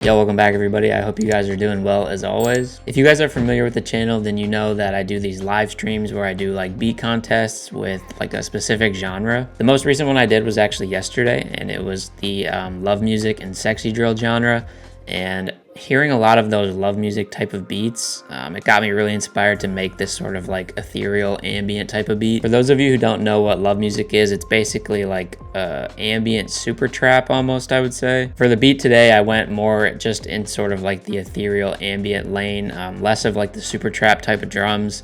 Yo, welcome back everybody. I hope you guys are doing well as always. If you guys are familiar with the channel, then you know that I do these live streams where I do like beat contests with like a specific genre. The most recent one I did was actually yesterday, and it was the love music and sexy drill genre. And hearing a lot of those love music type of beats, it got me really inspired to make this sort of like ethereal ambient type of beat. For those of you who don't know what love music is, it's basically like ambient super trap almost, I would say. For the beat today, I went more just in sort of like the ethereal ambient lane, less of like the super trap type of drums.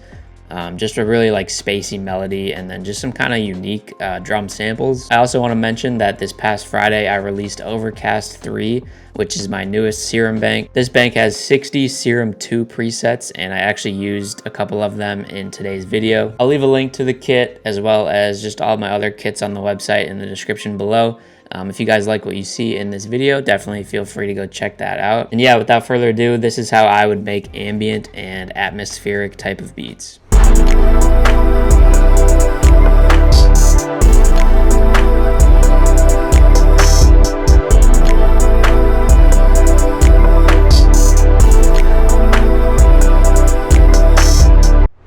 Just a really like spacey melody, and then just some kind of unique drum samples. I also want to mention that this past Friday I released Overcast 3, which is my newest Serum bank. This bank has 60 Serum 2 presets, and I actually used a couple of them in today's video. I'll leave a link to the kit as well as just all my other kits on the website in the description below. If you guys like what you see in this video, definitely feel free to go check that out. And yeah, without further ado, this is how I would make ambient and atmospheric type of beats.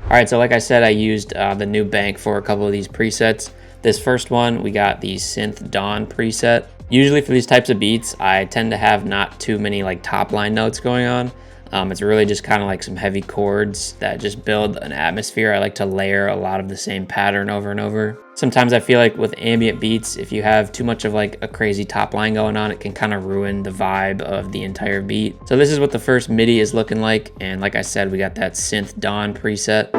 Alright, so like I said, I used the new bank for a couple of these presets. This first one, we got the Synth Dawn preset. Usually for these types of beats, I tend to have not too many like top line notes going on. It's really just kind of like some heavy chords that just build an atmosphere. I like to layer a lot of the same pattern over and over. Sometimes I feel like with ambient beats, if you have too much of like a crazy top line going on, it can kind of ruin the vibe of the entire beat. So this is what the first MIDI is looking like. And like I said, we got that Synth Dawn preset.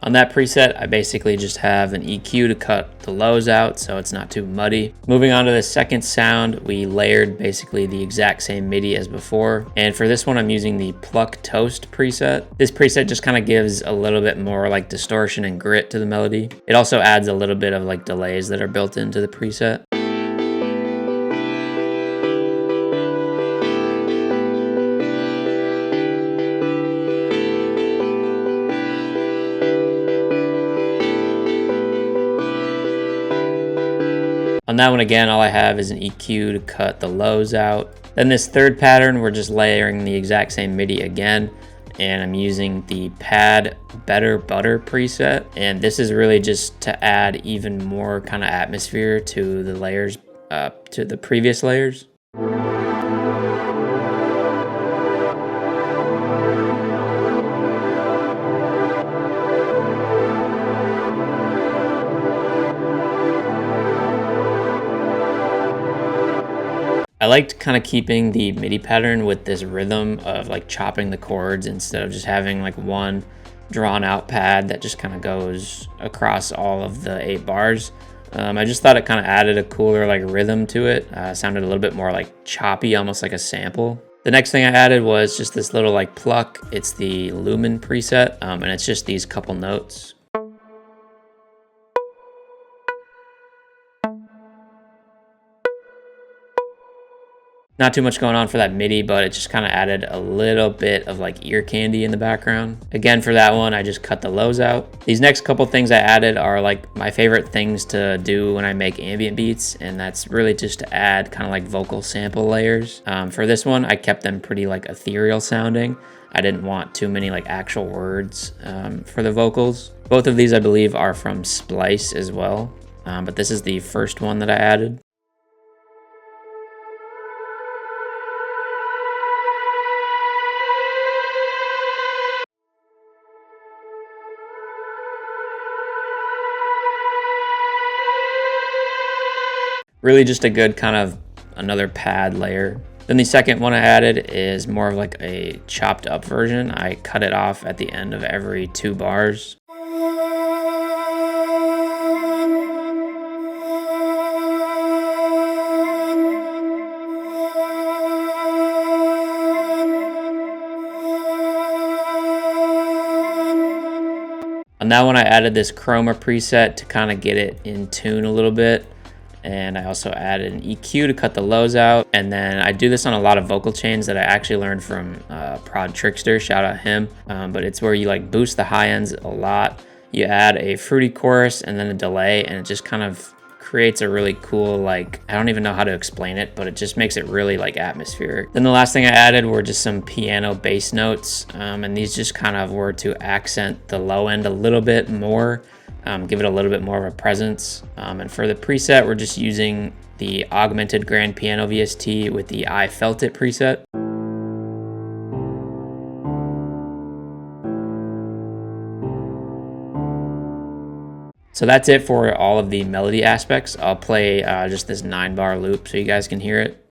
On that preset, I basically just have an EQ to cut the lows out so it's not too muddy. Moving on to the second sound, we layered basically the exact same MIDI as before. And for this one, I'm using the Pluck Toast preset. This preset just kind of gives a little bit more like distortion and grit to the melody. It also adds a little bit of like delays that are built into the preset. On that one again, all I have is an EQ to cut the lows out. Then this third pattern, we're just layering the exact same MIDI again, and I'm using the Pad Better Butter preset. And this is really just to add even more kind of atmosphere to the layers, to the previous layers. I liked kind of keeping the MIDI pattern with this rhythm of like chopping the chords instead of just having like one drawn out pad that just kind of goes across all of the 8 bars. I just thought it kind of added a cooler like rhythm to it. Sounded a little bit more like choppy, almost like a sample. The next thing I added was just this little like pluck. It's the Lumen preset, and it's just these couple notes. Not too much going on for that MIDI, but it just kind of added a little bit of like ear candy in the background. Again, for that one, I just cut the lows out. These next couple things I added are like my favorite things to do when I make ambient beats, and that's really just to add kind of like vocal sample layers. For this one, I kept them pretty like ethereal sounding. I didn't want too many like actual words for the vocals. Both of these, I believe, are from Splice as well, but this is the first one that I added. Really just a good kind of another pad layer. Then the second one I added is more of like a chopped up version. I cut it off at the end of every 2 bars. On that one I added this chroma preset to kind of get it in tune a little bit. And I also added an EQ to cut the lows out. And then I do this on a lot of vocal chains that I actually learned from Prod Trickster, shout out him. But it's where you like boost the high ends a lot. You add a fruity chorus and then a delay, and it just kind of creates a really cool, like, I don't even know how to explain it, but it just makes it really like atmospheric. Then the last thing I added were just some piano bass notes, and these just kind of were to accent the low end a little bit more, give it a little bit more of a presence. And for the preset, we're just using the augmented grand piano VST with the I Felt It preset. So that's it for all of the melody aspects. I'll play just this 9-bar loop so you guys can hear it.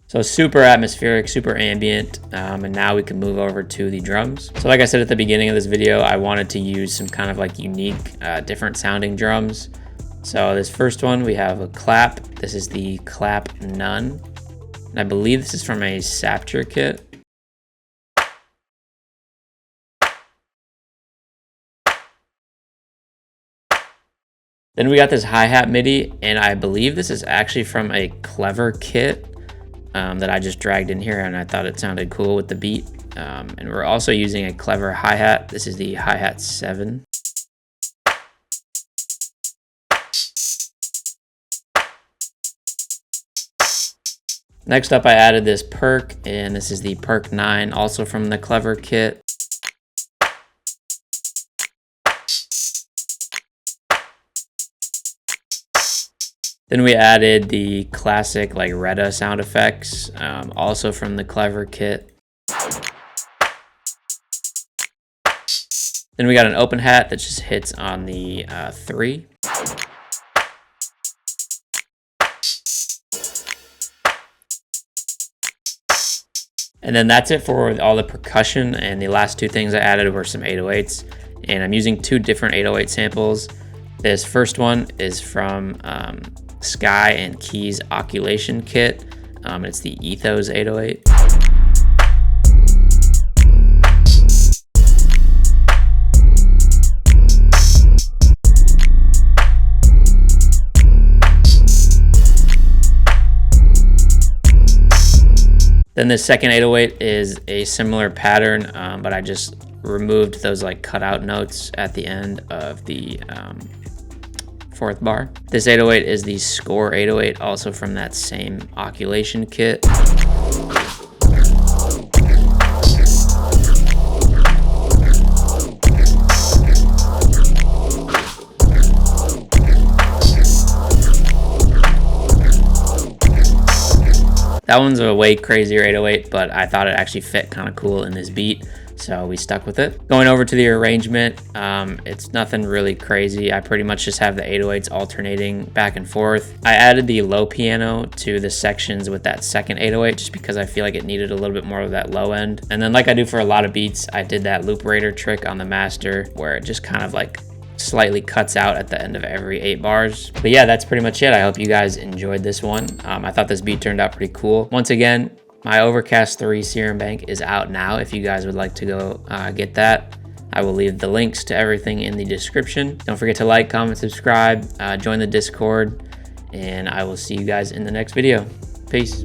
So super atmospheric, super ambient, and now we can move over to the drums. So like I said at the beginning of this video, I wanted to use some kind of like unique, different sounding drums. So this first one, we have a clap. This is the clap none. And I believe this is from a Sapture kit. Then we got this hi-hat MIDI, and I believe this is actually from a Clever kit. That I just dragged in here, and I thought it sounded cool with the beat. And we're also using a Clever hi-hat. This is the hi-hat 7. Next up, I added this perk, and this is the perk 9, also from the Clever kit. Then we added the classic like Retta sound effects, also from the Clever kit. Then we got an open hat that just hits on the 3. And then that's it for all the percussion, and the last two things I added were some 808s. And I'm using 2 different 808 samples. This first one is from Sky and Keys Occulation kit. It's the Ethos 808. Then the second 808 is a similar pattern, but I just removed those like cutout notes at the end of the 4th bar. This 808 is the Score 808, also from that same Occulation kit. That one's a way crazier 808, but I thought it actually fit kind of cool in this beat, so we stuck with it. Going over to the arrangement, it's nothing really crazy. I pretty much just have the 808s alternating back and forth. I added the low piano to the sections with that second 808 just because I feel like it needed a little bit more of that low end. And then like I do for a lot of beats, I did that loop raider trick on the master where it just kind of like slightly cuts out at the end of every 8 bars. But yeah, that's pretty much it. I hope you guys enjoyed this one. I thought this beat turned out pretty cool. Once again, my Overcast 3 Serum bank is out now if you guys would like to go get that. I will leave the links to everything in the description. Don't forget to like, comment, subscribe, join the Discord, and I will see you guys in the next video. Peace.